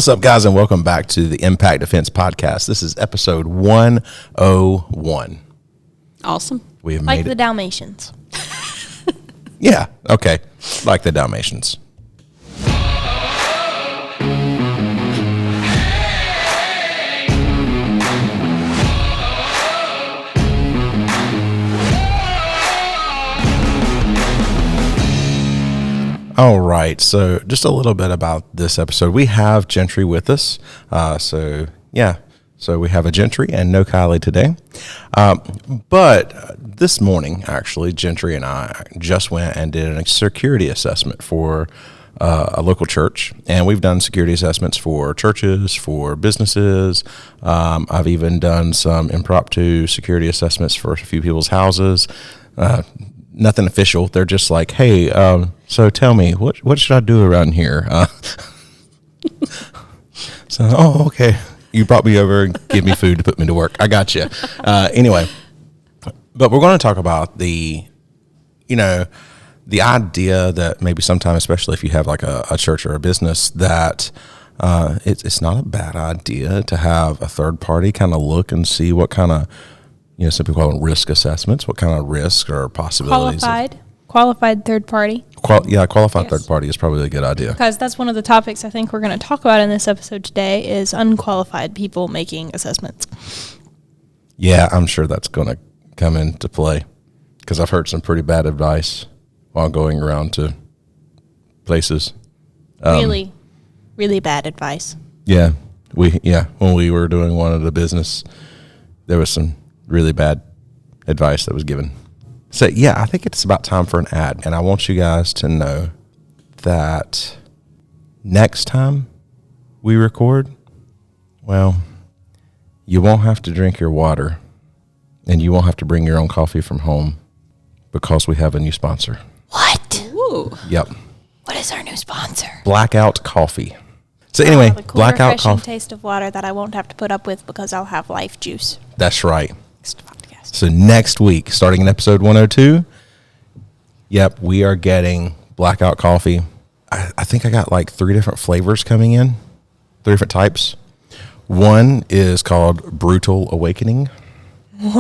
What's up, guys, and welcome back to the Impact Defense Podcast. This is episode 101. Awesome. We have Like made the it. Dalmatians. Yeah, okay. Like the Dalmatians. All right, so just a little bit about this episode. We have Gentry with us. So we have a Gentry and no Kylie today. But this morning, actually, Gentry and I just went and did a security assessment for a local church. And we've done security assessments for churches, for businesses. I've even done some impromptu security assessments for a few people's houses. Nothing official. They're just like, hey, so tell me, what should I do around here? Okay. You brought me over and give me food to put me to work. I got you. Anyway, but we're going to talk about the idea that maybe sometimes, especially if you have like a church or a business, that it's not a bad idea to have a third party kind of look and see what kind of, some people call them risk assessments, what kind of risk or possibilities. Qualified third party. Qualified Yes. third party is probably a good idea. Because that's one of the topics I think we're going to talk about in this episode today is unqualified people making assessments. Yeah, I'm sure that's going to come into play because I've heard some pretty bad advice while going around to places. Really, really bad advice. Yeah, when we were doing one of the business, there was some really bad advice that was given. So, I think it's about time for an ad. And I want you guys to know that next time we record, well, you won't have to drink your water and you won't have to bring your own coffee from home because we have a new sponsor. What? Ooh. Yep. What is our new sponsor? Blackout Coffee. So anyway, The cool, Blackout refreshing Coffee. taste of water that I won't have to put up with because I'll have Life Juice. That's right. Next podcast. So next week, starting in episode 102, we are getting Blackout Coffee. I think I got like 3 different flavors coming in, 3 different types. One is called Brutal Awakening. Kind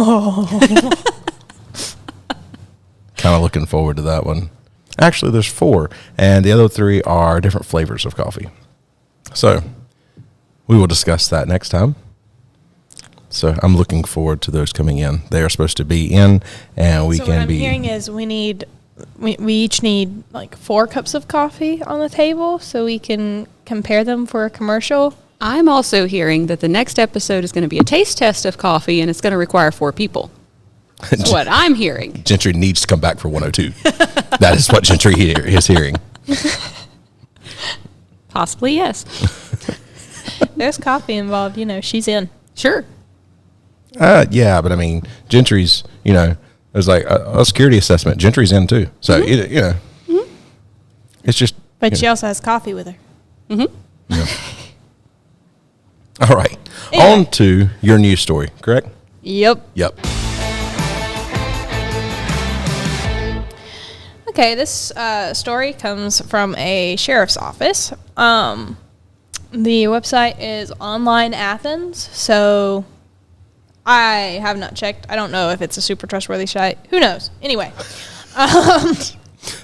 of looking forward to that one. Actually, there's 4, and the other 3 are different flavors of coffee. So we will discuss that next time. So I'm looking forward to those coming in. They are supposed to be in, and we so can what I'm be. hearing is we each need like 4 cups of coffee on the table so we can compare them for a commercial. I'm also hearing that the next episode is going to be a taste test of coffee, and it's going to require 4 people. That's what I'm hearing. Gentry needs to come back for 102. That is what Gentry is hearing. Possibly, yes. There's coffee involved, she's in. Sure. Yeah, but I mean, Gentry's, there's like a security assessment. Gentry's in too. So, it's just. But she also has coffee with her. Mm-hmm. Yeah. All right. Anyway. On to your news story, correct? Yep. Yep. Okay, this story comes from a sheriff's office. The website is Online Athens, so I have not checked. I don't know if it's a super trustworthy site. Who knows? Anyway.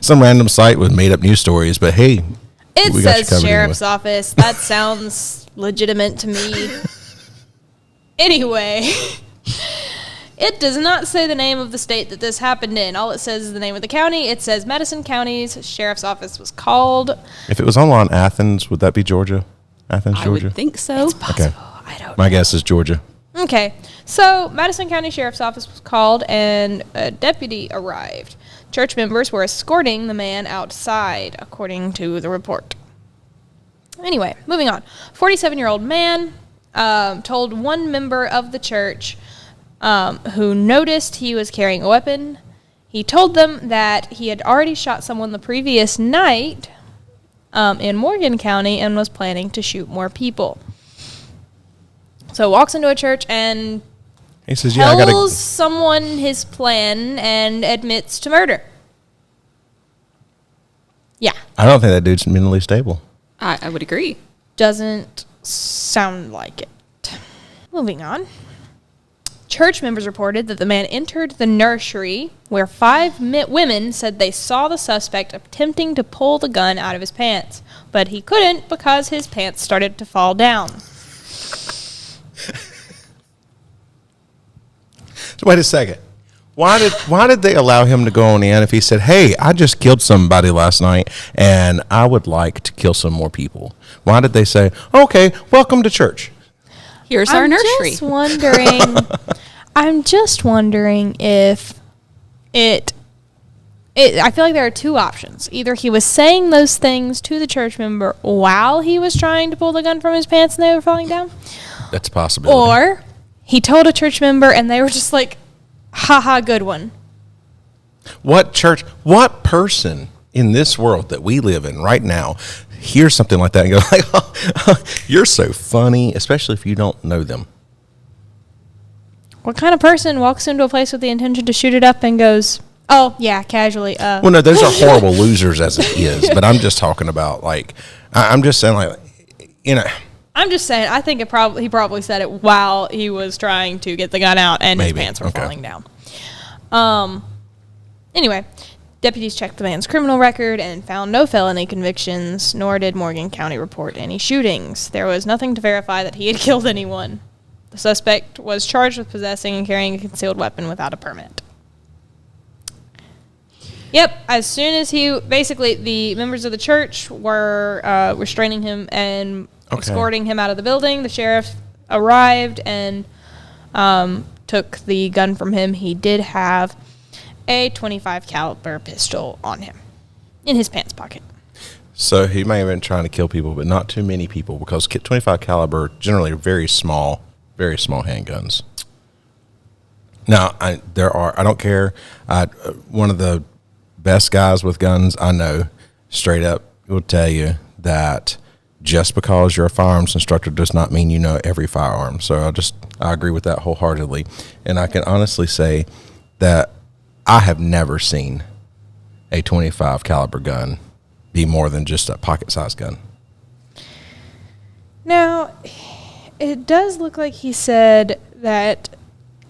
Some random site with made up news stories, but hey, It we got you says covered sheriff's anyway. office. That sounds legitimate to me. Anyway, it does not say the name of the state that this happened in. All it says is the name of the county. It says Madison County's sheriff's office was called. If it was Online Athens, would that be Georgia? Athens, I Georgia? would think so. Okay. I don't My guess is Georgia. Okay, so Madison County Sheriff's Office was called and a deputy arrived. Church members were escorting the man outside, according to the report. Anyway, moving on. 47-year-old man told one member of the church who noticed he was carrying a weapon. He told them that he had already shot someone the previous night in Morgan County and was planning to shoot more people. So walks into a church and He says, tells someone his plan and admits to murder. Yeah. I don't think that dude's mentally stable. I would agree. Doesn't sound like it. Moving on. Church members reported that the man entered the nursery where 5 women said they saw the suspect attempting to pull the gun out of his pants, but he couldn't because his pants started to fall down. Wait a second. Why did they allow him to go on in if he said, "Hey, I just killed somebody last night and I would like to kill some more people"? Why did they say, "Okay, welcome to church"? Here's our nursery. I'm just wondering if I feel like there are 2 options. Either he was saying those things to the church member while he was trying to pull the gun from his pants and they were falling down. That's a possibility. Or he told a church member and they were just like, haha, good one. What person in this world that we live in right now hears something like that and goes like, oh, "You're so funny," especially if you don't know them? What kind of person walks into a place with the intention to shoot it up and goes, "Oh, yeah, casually"? Well, no, those are horrible losers as it is. But I'm just talking about, like, I'm just saying, like, you know. I'm just saying, I think he probably said it while he was trying to get the gun out and his pants were falling down. Anyway, deputies checked the man's criminal record and found no felony convictions, nor did Morgan County report any shootings. There was nothing to verify that he had killed anyone. The suspect was charged with possessing and carrying a concealed weapon without a permit. Yep, as soon as the members of the church were restraining him and escorting him out of the building, the sheriff arrived and took the gun from him. He did have a .25 caliber pistol on him in his pants pocket. So he may have been trying to kill people, but not too many people, because .25 caliber generally are very small handguns. Now, I don't care. One of the best guys with guns I know straight up will tell you that just because you're a firearms instructor does not mean you know every firearm. So I agree with that wholeheartedly. And I can honestly say that I have never seen a .25 caliber gun be more than just a pocket-sized gun. Now, it does look like he said that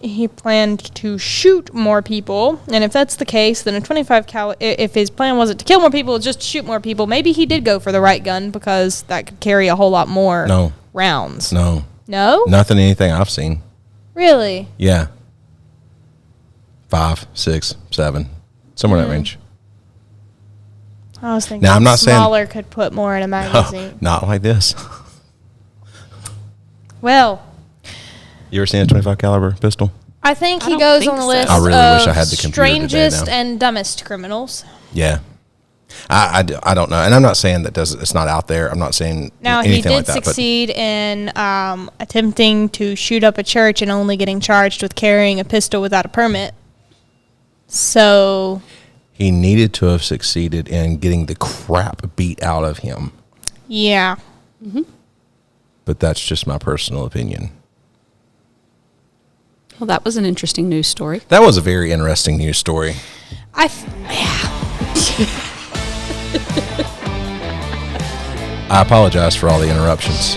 he planned to shoot more people, and if that's the case, then a .25 cal. If his plan wasn't to kill more people, just shoot more people, maybe he did go for the right gun because that could carry a whole lot more rounds. No, nothing. Anything I've seen. Really? Yeah. 5, 6, 7, somewhere in that range. I was thinking now, I'm not smaller could put more in a magazine. No, not like this. Well, you ever seen a .25 caliber pistol? I think he goes on the list I really wish I had the computer strangest today now. and dumbest criminals. Yeah. I don't know. And I'm not saying that it's not out there. I'm not saying now, anything like that. Now, he did succeed in attempting to shoot up a church and only getting charged with carrying a pistol without a permit. So he needed to have succeeded in getting the crap beat out of him. Yeah. Mm-hmm. But that's just my personal opinion. Well, that was an interesting news story. That was a very interesting news story. I apologize for all the interruptions.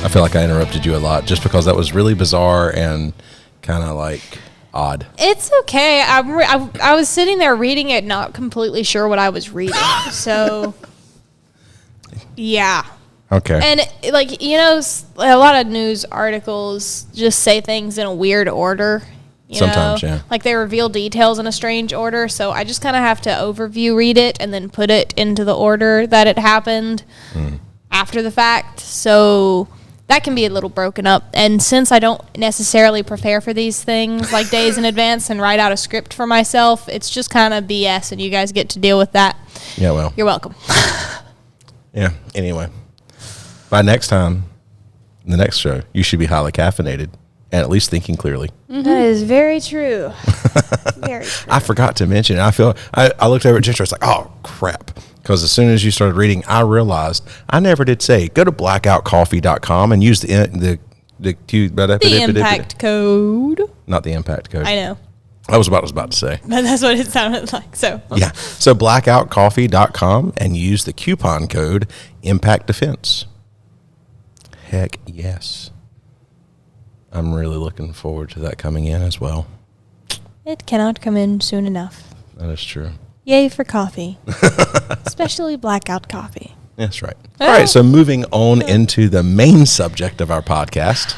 I feel like I interrupted you a lot just because that was really bizarre and kind of like odd. It's okay. I was sitting there reading it, not completely sure what I was reading. So, yeah. Okay. And, a lot of news articles just say things in a weird order. Sometimes, yeah. Like they reveal details in a strange order. So I just kind of have to overview read it and then put it into the order that it happened after the fact. So that can be a little broken up. And since I don't necessarily prepare for these things like days in advance and write out a script for myself, it's just kind of BS and you guys get to deal with that. Yeah, well. You're welcome. Yeah, anyway. By next time, the next show, you should be highly caffeinated and at least thinking clearly. Mm-hmm. That is very true. Very true. I forgot to mention, I looked over at Ginger, I was like, oh, crap. Because as soon as you started reading, I realized I never did say, go to blackoutcoffee.com and use the impact code. Not the impact code. I know. That was what I was about to say. But that's what it sounded like. So yeah. So blackoutcoffee.com and use the coupon code Impact Defense. Heck yes. I'm really looking forward to that coming in as well. It cannot come in soon enough. That is true. Yay for coffee. Especially blackout coffee. That's right. All right, so moving on into the main subject of our podcast,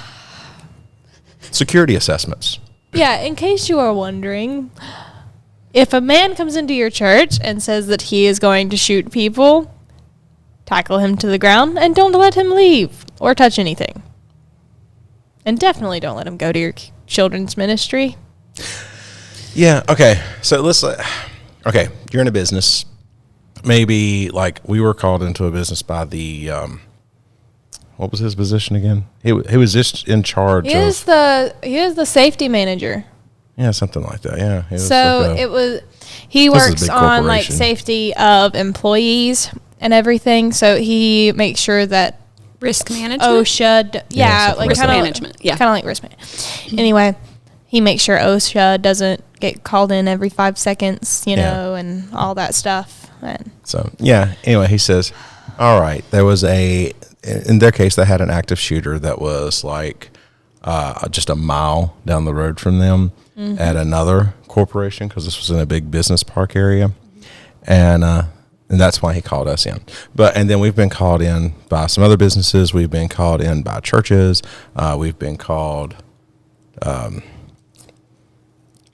security assessments. Yeah, in case you are wondering, if a man comes into your church and says that he is going to shoot people, tackle him to the ground and don't let him leave or touch anything. And definitely don't let him go to your children's ministry. Yeah, okay. So okay, you're in a business. Maybe like we were called into a business by the what was his position again? He was just in charge He is the safety manager. Yeah, something like that. Yeah. He works big on like corporation. safety of employees and everything. So he makes sure that Risk management. OSHA, something Risk like that. management. Yeah. kind of like risk management. Anyway, he makes sure OSHA doesn't get called in every 5 seconds, and all that stuff. And So, yeah. Anyway, he says, all right, there was in their case, they had an active shooter that was like just a mile down the road from them at another corporation, because this was in a big business park area. And that's why he called us in. And then we've been called in by some other businesses. We've been called in by churches. We've been called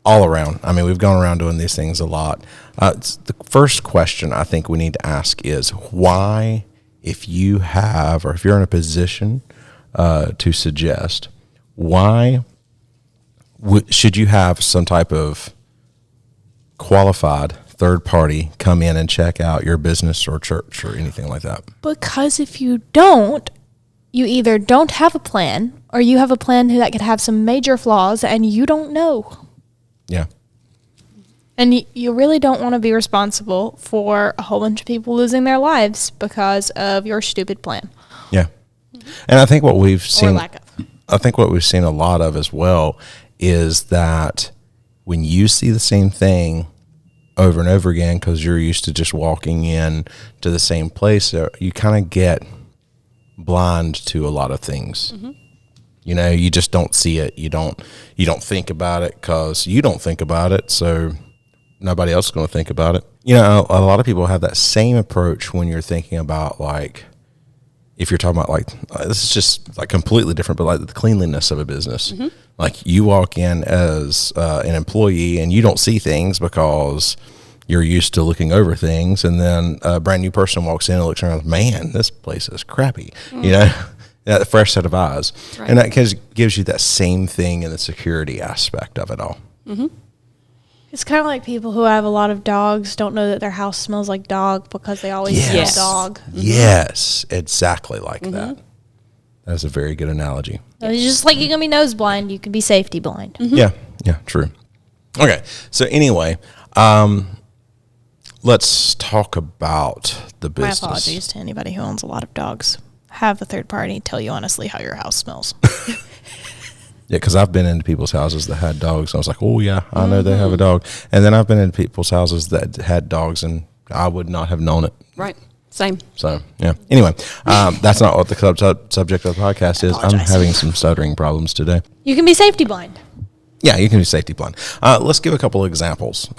all around. I mean, we've gone around doing these things a lot. The first question I think we need to ask is why, if you're in a position to suggest, why should you have some type of qualified third party come in and check out your business or church or anything like that? because if you don't, you either don't have a plan or you have a plan that could have some major flaws and you don't know. Yeah. And you really don't want to be responsible for a whole bunch of people losing their lives because of your stupid plan. Yeah. And I think what we've Or seen, lack of. I think what we've seen a lot of as well is that when you see the same thing over and over again, because you're used to just walking in to the same place, you kind of get blind to a lot of things. You just don't see it. You don't think about it because you don't think about it. So nobody else is going to think about it. A lot of people have that same approach when you're thinking about, like, if you're talking about, like, this is just like completely different, but like the cleanliness of a business. Like, you walk in as an employee and you don't see things because you're used to looking over things. And then a brand new person walks in and looks around, man, this place is crappy. That fresh set of eyes. Right. And that gives you that same thing in the security aspect of it all. It's kind of like people who have a lot of dogs don't know that their house smells like dog because they always smell Yes. dog. Yes, exactly like that. That's a very good analogy. It's just like you can be nose blind, you can be safety blind. Yeah, true. Okay, so anyway, let's talk about the My business. apologies to anybody who owns a lot of dogs. Have a third party tell you honestly how your house smells. Yeah, because I've been into people's houses that had dogs. And I was like, oh, yeah, I know they have a dog. And then I've been into people's houses that had dogs, and I would not have known it. Right. Same. So, yeah. Anyway, that's not what the subject of the podcast is. I'm Apologize. having some stuttering problems today. You can be safety blind. Yeah, you can be safety blind. Let's give a couple of examples.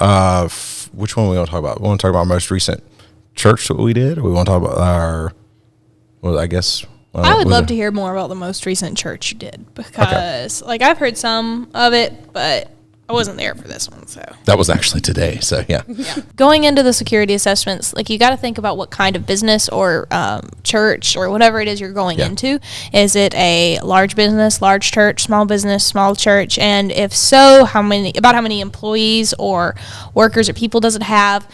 Which one we want to talk about? We want to talk about our most recent church that we did, or we want to talk about our, well, I guess. I would love to hear more about the most recent church you did because, I've heard some of it, but I wasn't there for this one. So That was actually today. So, yeah. going into the security assessments, you got to think about what kind of business or church or whatever it is you're going into. Is it a large business, large church, small church? And if so, how many employees or workers or people does it have?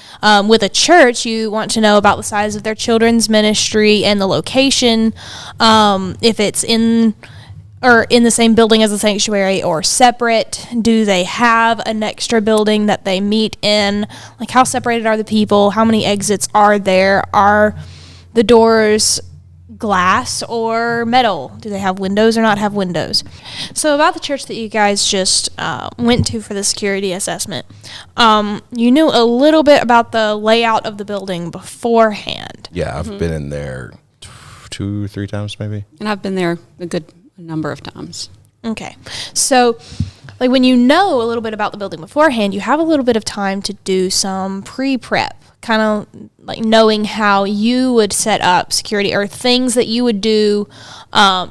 With a church, you want to know about the size of their children's ministry and the location. If it's in the same building as the sanctuary or separate? Do they have an extra building that they meet in? How separated are the people? How many exits are there? Are the doors glass or metal? Do they have windows or not have windows? So about the church that you guys just went to for the security assessment, you knew a little bit about the layout of the building beforehand. Yeah, I've been in there 2-3 times maybe. And I've been there a good number of times. Okay. So, like, when you know a little bit about the building beforehand, you have a little bit of time to do some pre-prep, kind of like knowing how you would set up security or things that you would do,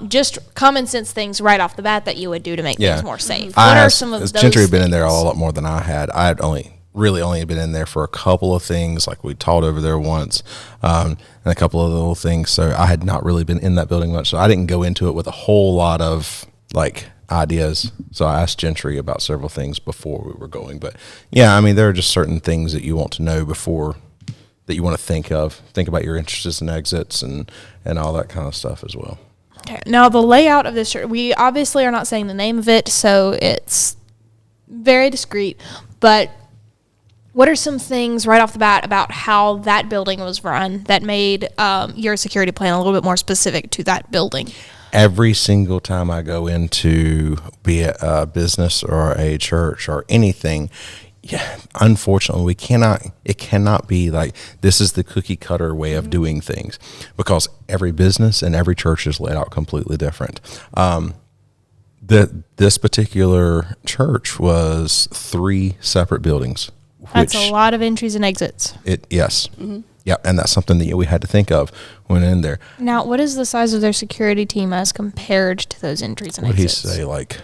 just common sense things right off the bat that you would do to make things more safe. What are some of those Gentry had been in there a things? lot more than I had. I had only been in there for a couple of things, like we taught over there once, and a couple of little things. So I had not really been in that building much, so I didn't go into it with a whole lot of like ideas. So I asked Gentry about several things before we were going. But yeah, I mean, there are just certain things that you want to know before, that you want to think about your entrances and exits and all that kind of stuff as well. Okay. Now, the layout of this church, we obviously are not saying the name of it, so it's very discreet. But what are some things right off the bat about how that building was run that made your security plan a little bit more specific to that building? Every single time I go into, be it a business or a church or anything, yeah, unfortunately, it cannot be like this is the cookie cutter way of doing things, because every business and every church is laid out completely different. This particular church was 3 separate buildings. That's a lot of entries and exits. Yes. Mm-hmm. Yeah, and that's something that we had to think of when in there. Now, what is the size of their security team as compared to those entries and What did he exits? say, like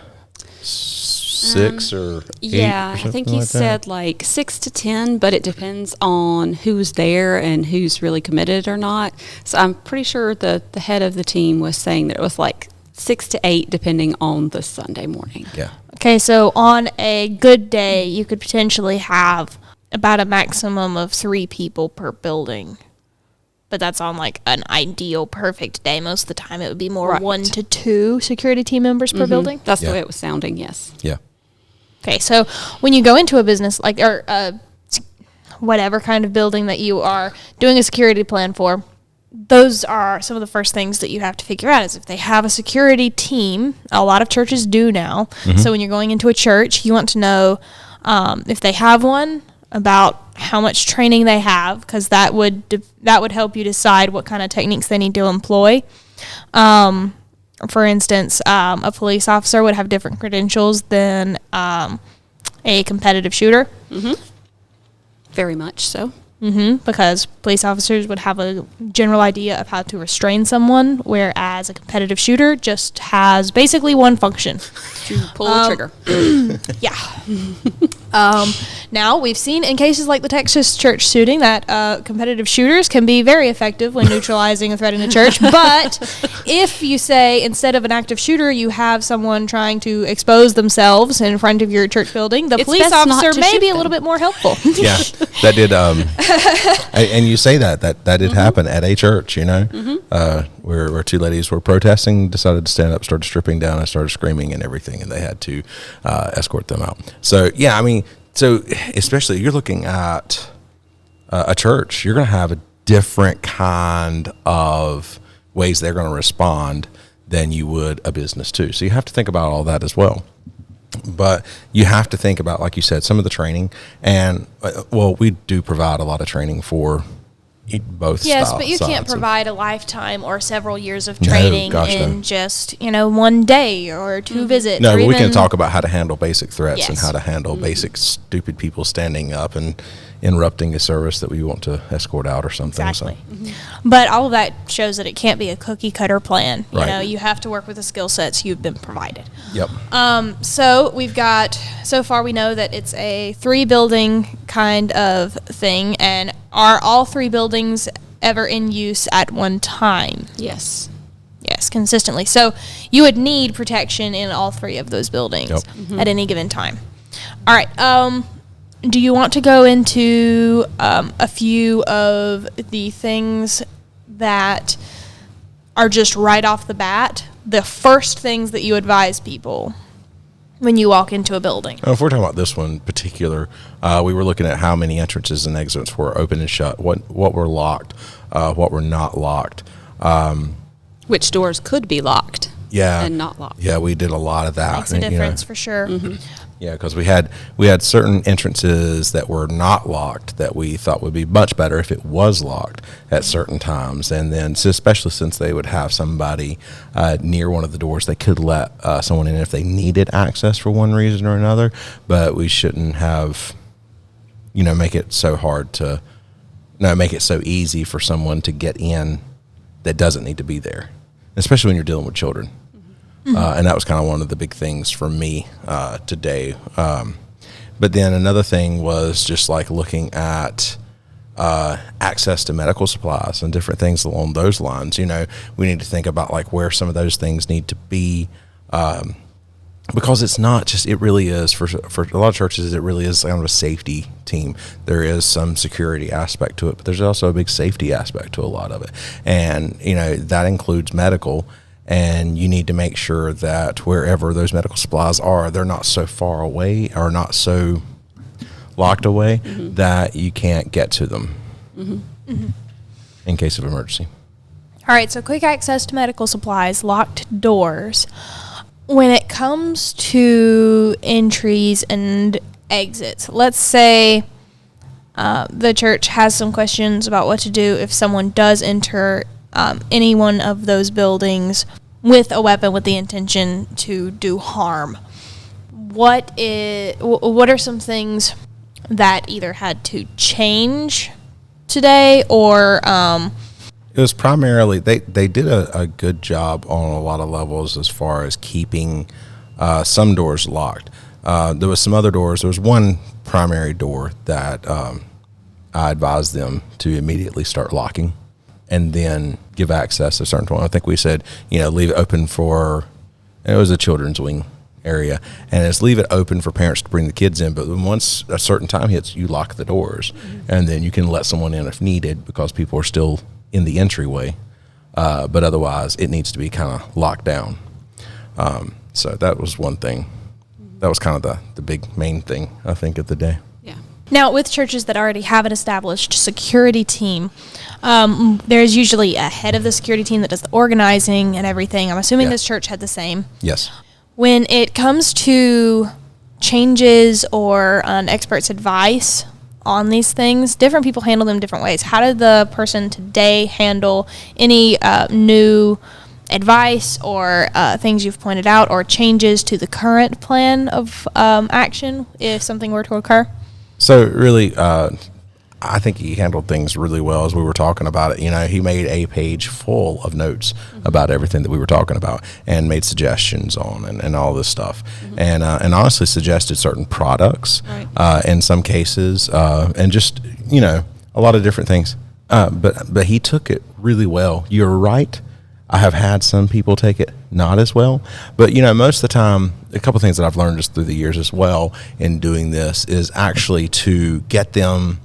6 or 8? Yeah, or I think something he like that? said like 6 to 10, but it depends on who's there and who's really committed or not. So I'm pretty sure the head of the team was saying that it was like 6 to 8, depending on the Sunday morning. Yeah. Okay, so on a good day, you could potentially have about a maximum of 3 people per building. But that's on like an ideal, perfect day. Most of the time, it would be more Right. 1 to 2 security team members per building. That's the Yeah. way it was sounding, yes. Yeah. Okay, so when you go into a business like or whatever kind of building that you are doing a security plan for, those are some of the first things that you have to figure out is if they have a security team. A lot of churches do now. So when you're going into a church, you want to know if they have one, about how much training they have, because that would help you decide what kind of techniques they need to employ. For instance, a police officer would have different credentials than a competitive shooter. Very much so. Because police officers would have a general idea of how to restrain someone, whereas a competitive shooter just has basically one function. To pull the trigger. Yeah. Now, we've seen in cases like the Texas church shooting that competitive shooters can be very effective when neutralizing a threat in a church. But if you say instead of an active shooter, you have someone trying to expose themselves in front of your church building, the It's police best not officer to may shoot be a them. little bit more helpful. Yeah, that did. And you say that did happen at a church, you know, where 2 ladies were protesting, decided to stand up, started stripping down, and started screaming and everything, and they had to escort them out. So yeah, I mean, so especially you're looking at a church, you're going to have a different kind of ways they're going to respond than you would a business too. So you have to think about all that as well. But you have to think about, like you said, some of the training. And, well, we do provide a lot of training for both Yes, style- but you sides can't of- provide a lifetime or several years of No, training gosh, no. in just, one day or 2 visits. No, or but we can even- talk about how to handle basic threats and Yes. how to handle basic stupid people standing up and interrupting a service that we want to escort out or something. Exactly. So, But all of that shows that it can't be a cookie cutter plan. You Right. know, you have to work with the skill sets you've been provided. yep. So we've got, so far we know that it's a 3 building kind of thing. And are all 3 buildings ever in use at one time? Yes. Yes, consistently. So you would need protection in all 3 of those buildings Yep. at any given time. All right. Do you want to go into a few of the things that are just right off the bat, the first things that you advise people when you walk into a building? If we're talking about this one in particular, we were looking at how many entrances and exits were open and shut, what were locked, what were not locked. Which doors could be locked. Yeah. and not locked. Yeah, we did a lot of that. Makes a difference for sure. Yeah, because we had certain entrances that were not locked that we thought would be much better if it was locked at certain times, and then especially since they would have somebody near one of the doors, they could let someone in if they needed access for one reason or another. But we shouldn't have, make it so hard to, make it so easy for someone to get in that doesn't need to be there, especially when you're dealing with children. And that was kind of one of the big things for me today. But then another thing was just like looking at access to medical supplies and different things along those lines. We need to think about like where some of those things need to be, because it's not just, it really is for a lot of churches, it really is kind of a safety team. There is some security aspect to it, but there's also a big safety aspect to a lot of it. And, that includes medical. And you need to make sure that wherever those medical supplies are, they're not so far away or not so locked away that you can't get to them in case of emergency. All right, so quick access to medical supplies, locked doors. When it comes to entries and exits, let's say the church has some questions about what to do if someone does enter any one of those buildings with a weapon with the intention to do harm. What are some things that either had to change today or it was primarily they did a good job on a lot of levels as far as keeping some doors locked. There was some other doors. There was one primary door that I advised them to immediately start locking and then give access to a certain point. I think we said, leave it open for, it was a children's wing area, and it's leave it open for parents to bring the kids in. But once a certain time hits, you lock the doors, and then you can let someone in if needed because people are still in the entryway. But otherwise, it needs to be kind of locked down. So that was one thing. That was kind of the big main thing, I think, of the day. Yeah. Now, with churches that already have an established security team, there's usually a head of the security team that does the organizing and everything. I'm assuming this church had the same. Yes. When it comes to changes or an expert's advice on these things, different people handle them different ways. How did the person today handle any new advice or things you've pointed out or changes to the current plan of action if something were to occur? So really, I think he handled things really well as we were talking about it. He made a page full of notes about everything that we were talking about and made suggestions on and all this stuff. And honestly suggested certain products in some cases and just, a lot of different things. But he took it really well. You're right. I have had some people take it not as well. But, most of the time, a couple of things that I've learned just through the years as well in doing this is actually to get them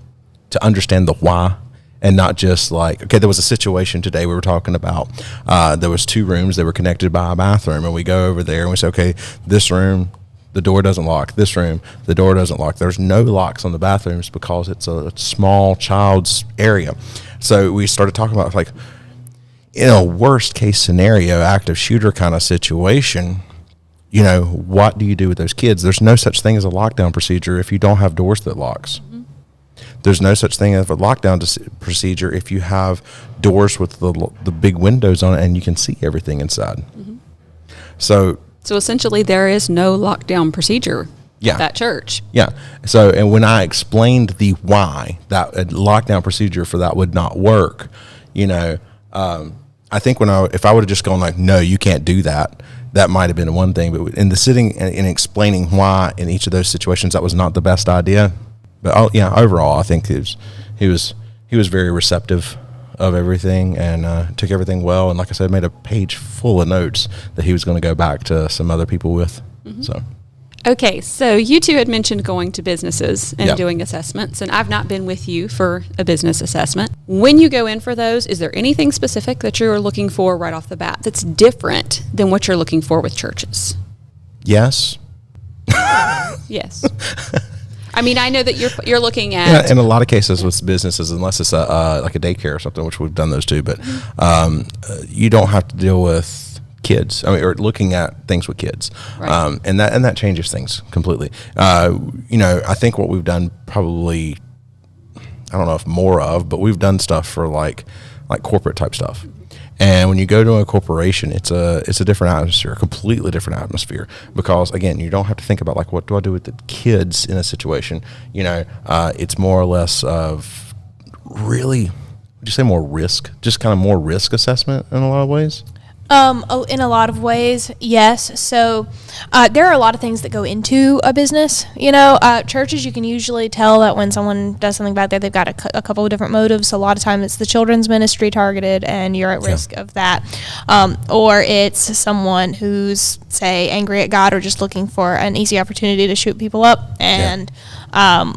to understand the why and not just like, okay, there was a situation today we were talking about. There was 2 rooms that were connected by a bathroom, and we go over there and we say, okay, this room, the door doesn't lock. This room, the door doesn't lock. There's no locks on the bathrooms because it's a small child's area. So we started talking about like, in a worst case scenario, active shooter kind of situation, what do you do with those kids? There's no such thing as a lockdown procedure if you don't have doors that locks. There's no such thing as a lockdown procedure if you have doors with the big windows on it and you can see everything inside. So essentially there is no lockdown procedure at that church. Yeah. So, and when I explained the why that a lockdown procedure for that would not work, I think if I would have just gone like, no, you can't do that, that might have been one thing. But in the sitting and explaining why in each of those situations, that was not the best idea. But overall, I think he was very receptive of everything and took everything well. And like I said, made a page full of notes that he was going to go back to some other people with. So. Okay, so you two had mentioned going to businesses and doing assessments, and I've not been with you for a business assessment. When you go in for those, is there anything specific that you're looking for right off the bat that's different than what you're looking for with churches? Yes. Yes. I mean, I know that you're looking at... in a lot of cases with businesses, unless it's like a daycare or something, which we've done those too, but you don't have to deal with kids. I mean, or looking at things with kids, Right. and that changes things completely. I think what we've done probably, I don't know if more of, but we've done stuff for like corporate type stuff. And when you go to a corporation, it's a different atmosphere, a completely different atmosphere. Because again, you don't have to think about like, what do I do with the kids in a situation? It's more or less of really, would you say more risk? Just kind of more risk assessment in a lot of ways. In a lot of ways, yes. So there are a lot of things that go into a business. Churches, you can usually tell that when someone does something bad there, they've got a couple of different motives. A lot of time it's the children's ministry targeted, and you're at risk of that. Or it's someone who's, say, angry at God or just looking for an easy opportunity to shoot people up and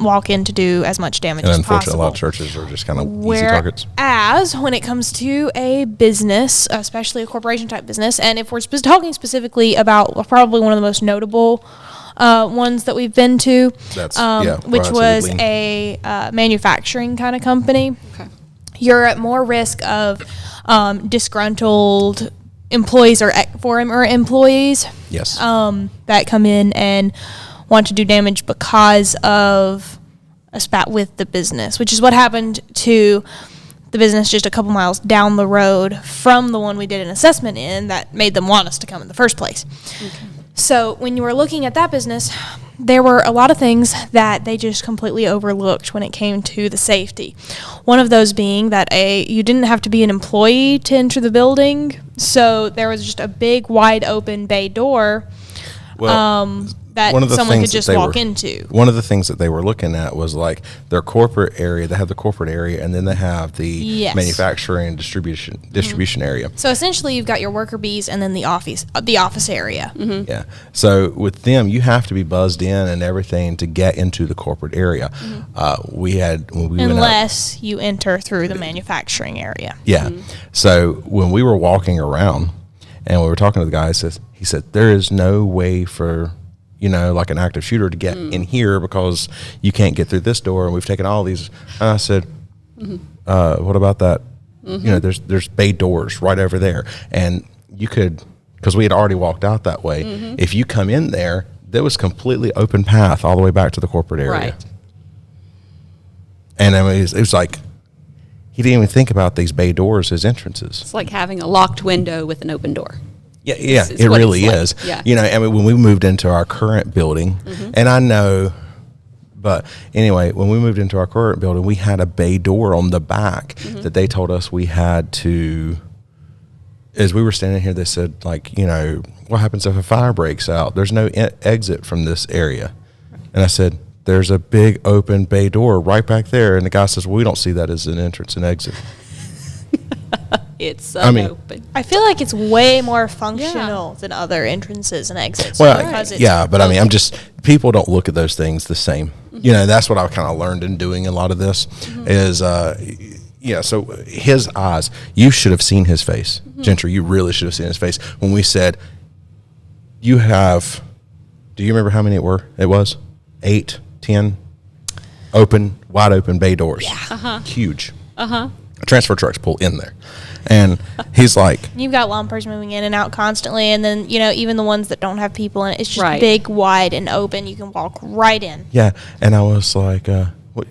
walk in to do as much damage And as unfortunately, possible. a lot of churches are just kind of easy targets. Whereas when it comes to a business, especially a corporation type business, and if we're talking specifically about probably one of the most notable ones that we've been to, which was a manufacturing kind of company, Okay. you're at more risk of disgruntled employees or former employees Yes. that come in and want to do damage because of a spat with the business, which is what happened to the business just a couple miles down the road from the one we did an assessment in that made them want us to come in the first place. Okay. So when you were looking at that business, there were a lot of things that they just completely overlooked when it came to the safety. One of those being that you didn't have to be an employee to enter the building, so there was just a big, wide open bay door that someone could just walk into. One of the things that they were looking at was like their corporate area. They have the corporate area, and then they have the manufacturing and distribution area. So essentially, you've got your worker bees and then the office area. Mm-hmm. Yeah. So with them, you have to be buzzed in and everything to get into the corporate area. Mm-hmm. Unless you enter through the manufacturing area. Yeah. Mm-hmm. So when we were walking around and we were talking to the guy, he said there is no way for like an active shooter to get in here because you can't get through this door, and we've taken all these. And I said, what about that? Mm-hmm. There's bay doors right over there, and you could, because we had already walked out that way. Mm-hmm. If you come in there was completely open path all the way back to the corporate area. Right. And I mean, it was like he didn't even think about these bay doors as entrances. It's like having a locked window with an open door. Yeah, it really is. Yeah. I mean, when we moved into our current building, and I know, but anyway, when we moved into our current building, we had a bay door on the back that they told us we had to, as we were standing here, they said, like, what happens if a fire breaks out? There's no exit from this area. And I said, there's a big open bay door right back there. And the guy says, well, we don't see that as an entrance and exit. It's open. I feel like it's way more functional than other entrances and exits. Well, but I mean, people don't look at those things the same. Mm-hmm. That's what I kind of learned in doing a lot of this is, so his eyes, you should have seen his face. Mm-hmm. Gentry, you really should have seen his face when we said, do you remember how many it was? 8, 10 wide open bay doors. Yeah. Huge. Transfer trucks pull in there. And he's like, you've got lumpers moving in and out constantly, and then even the ones that don't have people in it, it's just big, wide, and open. You can walk right in. Yeah, and I was like, what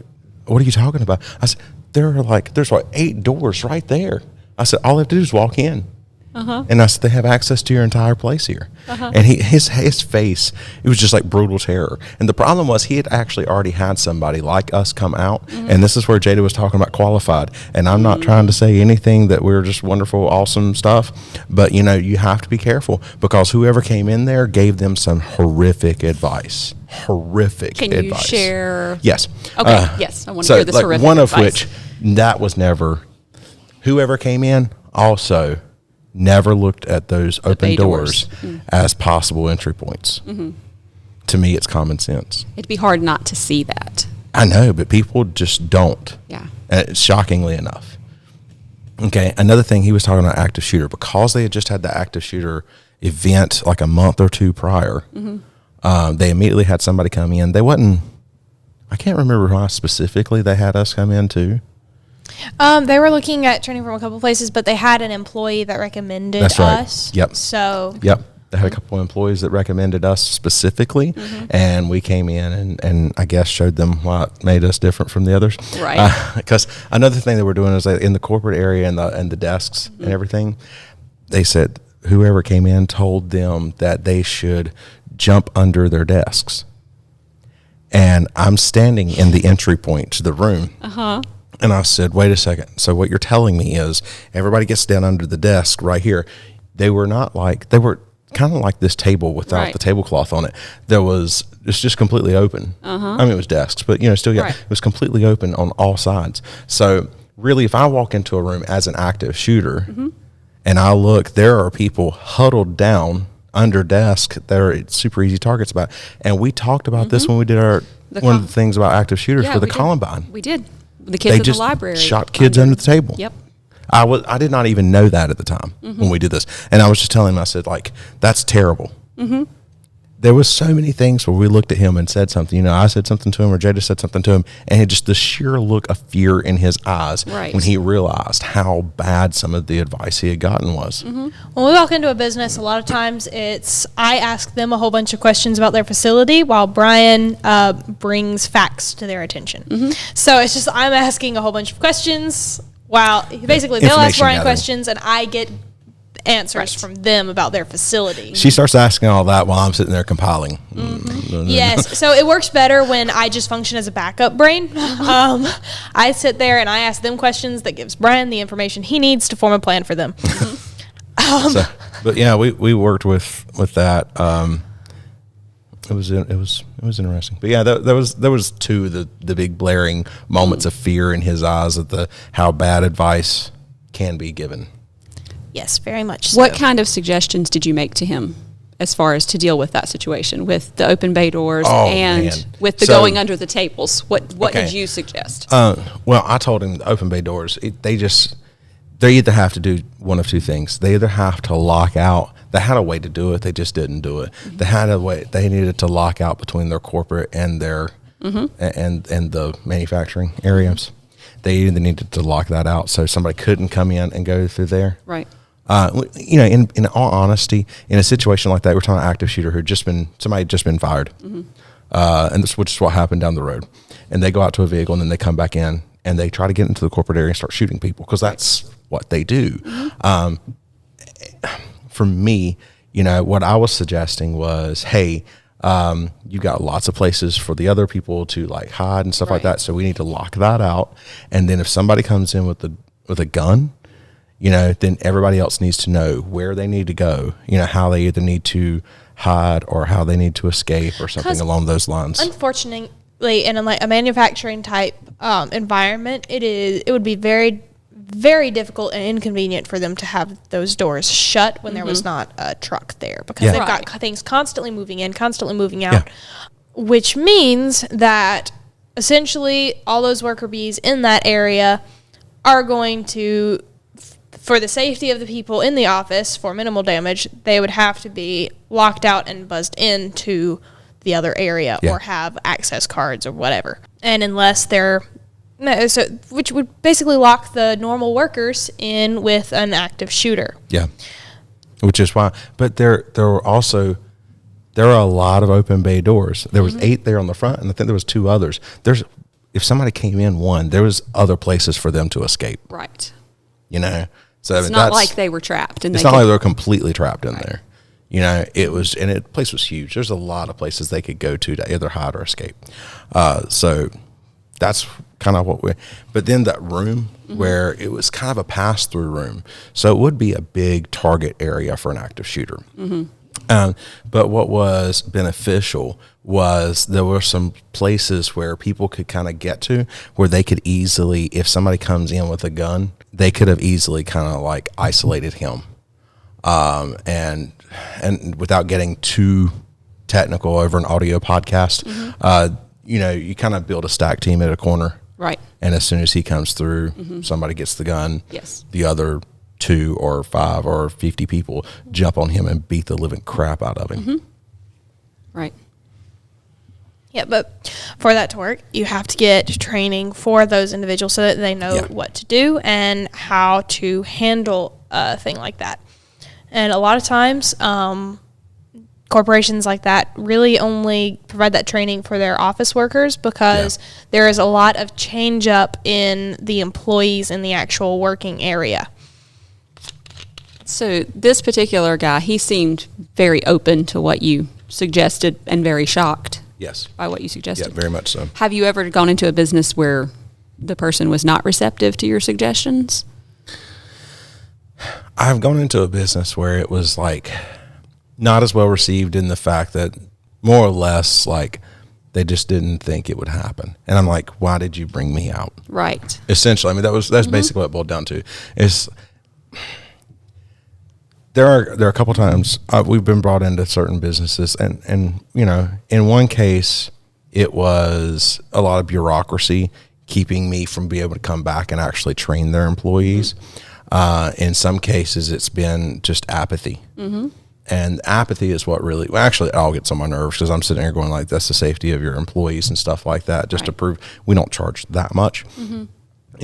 are you talking about? I said, there's 8 doors right there. I said, all I have to do is walk in. And I said, they have access to your entire place here. And his face, it was just like brutal terror. And the problem was he had actually already had somebody like us come out. And this is where Jada was talking about qualified. And I'm not trying to say anything that we're just wonderful, awesome stuff. But, you have to be careful because whoever came in there gave them some horrific advice. Can you share? Yes. Okay, yes. I want to hear this horrific one of advice. which, that was never, whoever came in also never looked at those open doors as possible entry points. Mm-hmm. To me, it's common sense. It'd be hard not to see that. I know, but people just don't. Yeah. Shockingly enough. Okay, another thing, he was talking about active shooter. Because they had just had the active shooter event like a month or 2 prior, they immediately had somebody come in. I can't remember why specifically they had us come in to. They were looking at turning from a couple places, but they had an employee that recommended That's right. us. Yep. So Yep. They had a couple of employees that recommended us specifically, and we came in and I guess showed them what made us different from the others. Right. Because another thing that we're doing is that in the corporate area and the desks and everything, they said whoever came in told them that they should jump under their desks. And I'm standing in the entry point to the room. And I said, wait a second. So what you're telling me is everybody gets down under the desk right here. They were kind of like this table without Right. the tablecloth on it. It's just completely open. I mean, it was desks, but still, Right. it was completely open on all sides. So really, if I walk into a room as an active shooter and I look, there are people huddled down under desk that are super easy targets about. And we talked about this when we did one of the things about active shooters for the we did. Columbine. We did. The kids They at just the library shot kids under the table. Yep. I did not even know that at the time when we did this, and I was just telling him, I said, like, that's terrible. There was so many things where we looked at him and said something. I said something to him, or Jada said something to him, and just the sheer look of fear in his eyes Right. when he realized how bad some of the advice he had gotten was. when we walk into a business, a lot of times I ask them a whole bunch of questions about their facility while Brian brings facts to their attention. So it's just I'm asking a whole bunch of questions while basically they'll ask Information Brian gathering. questions and I get answers from them about their facility. She starts asking all that while I'm sitting there compiling. Yes, so it works better when I just function as a backup brain. I sit there and I ask them questions that gives Brian the information he needs to form a plan for them. So, but yeah, we worked with that. It was interesting. But yeah, there was two of the big blaring moments of fear in his eyes of how bad advice can be given. Yes, very much so. What kind of suggestions did you make to him as far as to deal with that situation with the open bay doors and man. with the So- going under the tables? What Okay. did you suggest? Well, I told him the open bay doors. They either have to do one of two things. They either have to lock out. They had a way to do it. They just didn't do it. They had a way. They needed to lock out between their corporate and their and the manufacturing areas. They either needed to lock that out so somebody couldn't come in and go through there. Right. In all honesty, in a situation like that, we're talking about an active shooter who somebody had just been fired, and which is what happened down the road. And they go out to a vehicle and then they come back in and they try to get into the corporate area and start shooting people because that's what they do. For me, what I was suggesting was, hey, you got lots of places for the other people to like hide and stuff like Right. that. So we need to lock that out. And then if somebody comes in with a gun, then everybody else needs to know where they need to go, how they either need to hide or how they need to escape or something 'Cause along those lines. Unfortunately, in a manufacturing type environment, it would be very, very difficult and inconvenient for them to have those doors shut when there was not a truck there because Yeah. they've Right. got things constantly moving in, constantly moving out, which means that essentially all those worker bees in that area are going to, for the safety of the people in the office, for minimal damage, they would have to be locked out and buzzed into the other area Yeah. or have access cards or whatever. And unless which would basically lock the normal workers in with an active shooter. Yeah, which is why. But there are a lot of open bay doors. There was 8 there on the front, and I think there was 2 others. If somebody came in one, there was other places for them to escape. Right. So It's not like they were trapped. And It's not like they were completely trapped in there. It was, and the place was huge. There's a lot of places they could go to either hide or escape. So that's kind of but then that room where it was kind of a pass-through room. So it would be a big target area for an active shooter. But what was beneficial was there were some places where people could kind of get to where they could easily, if somebody comes in with a gun, they could have easily kind of like isolated him. And without getting too technical over an audio podcast, you kind of build a stack team at a corner. Right. And as soon as he comes through, somebody gets the gun. Yes. The other 2 or 5 or 50 people jump on him and beat the living crap out of him. Right. Yeah, but for that to work, you have to get training for those individuals so that they know Yeah. what to do and how to handle a thing like that. And a lot of times, corporations like that really only provide that training for their office workers because there is a lot of change up in the employees in the actual working area. So this particular guy, he seemed very open to what you suggested and very shocked Yes. by what you Yeah, suggested. very much so. Have you ever gone into a business where the person was not receptive to your suggestions? I've gone into a business where it was like not as well received in the fact that more or less like they just didn't think it would happen. And I'm like, why did you bring me out? Right. Essentially, I mean, that's basically what it boiled down to. Is there are a couple times we've been brought into certain businesses, and you know, in one case, it was a lot of bureaucracy keeping me from being able to come back and actually train their employees. In some cases, it's been just apathy. And apathy is what really, well, actually, it all gets on my nerves because I'm sitting here going like, that's the safety of your employees and stuff like that. Just to prove we don't charge that much, you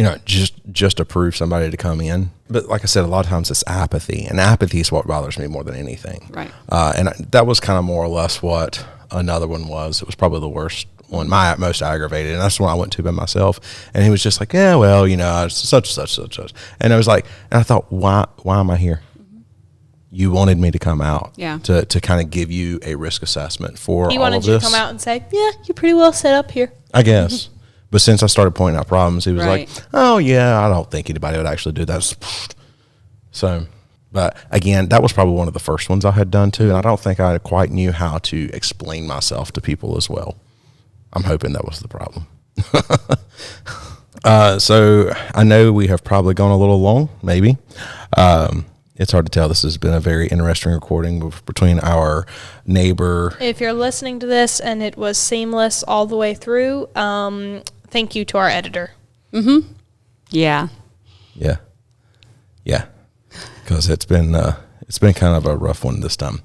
know, just to prove somebody to come in. But like I said, a lot of times it's apathy, and apathy is what bothers me more than anything. Right. That was kind of more or less what another one was. It was probably the worst one, my most aggravated, and that's the one I went to by myself. And he was just like, yeah, well, you know, it's such. And I was like, and I thought, why am I here? You wanted me to come out, to kind of give you a risk assessment for He all wanted of you this. to come out and say, yeah, you're pretty well set up here. I guess. But since I started pointing out problems, he was Right. like, oh, yeah, I don't think anybody would actually do that. So, but again, that was probably one of the first ones I had done too. And I don't think I quite knew how to explain myself to people as well. I'm hoping that was the problem. So I know we have probably gone a little long, maybe. It's hard to tell. This has been a very interesting recording between our neighbor. If you're listening to this and it was seamless all the way through, thank you to our editor. Yeah. Yeah. Because it's been kind of a rough one this time.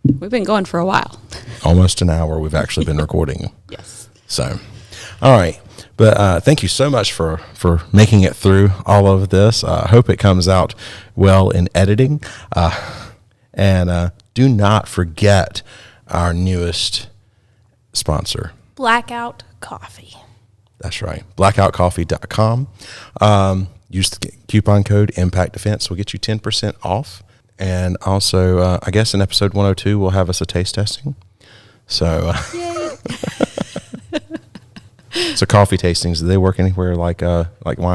We've been going for a while. Almost an hour we've actually been recording. Yes. So, all right. But thank you so much for making it through all of this. I hope it comes out well in editing. And do not forget our newest sponsor. Blackout Coffee. That's right. Blackoutcoffee.com. Use the coupon code Impact Defense. We'll get you 10% off. And also, I guess in episode 102, we'll have us a taste testing. So, so coffee tastings, do they work anywhere like wine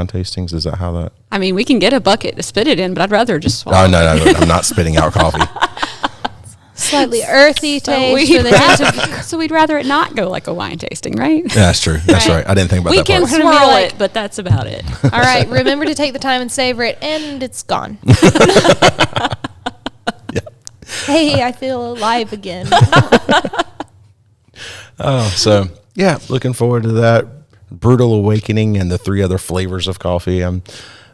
tastings? Is that how that? I mean, we can get a bucket to spit it in, but I'd rather just swallow. Oh, no, I'm not spitting out coffee. Slightly earthy taste. we'd with rather, so we'd rather it not go like a wine tasting, right? Yeah, that's true. That's right. I didn't think about We that can part. We're gonna be swirl like- it, but that's about it. All right, remember to take the time and savor it, and it's gone. Yeah. Hey, I feel alive again. Oh, so yeah, looking forward to that brutal awakening and the 3 other flavors of coffee. I'm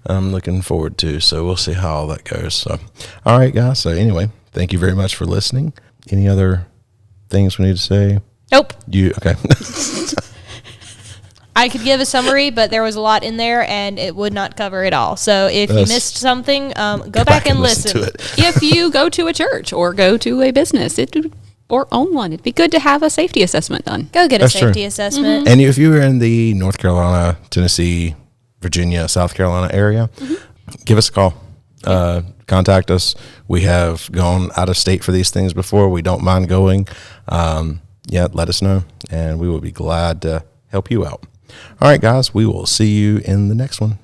looking forward to. So we'll see how all that goes. So, all right, guys. So anyway, thank you very much for listening. Any other things we need to say? Nope. Okay. I could give a summary, but there was a lot in there, and it would not cover it all. So if you That's- missed something, go back and listen. to it. If you go to a church or go to a business or own one, it'd be good to have a safety assessment done. Go get a That's true. safety assessment. And if you are in the North Carolina, Tennessee, Virginia, South Carolina area, give us a call. Contact us. We have gone out of state for these things before. We don't mind going. Let us know, and we will be glad to help you out. All right, guys, we will see you in the next one.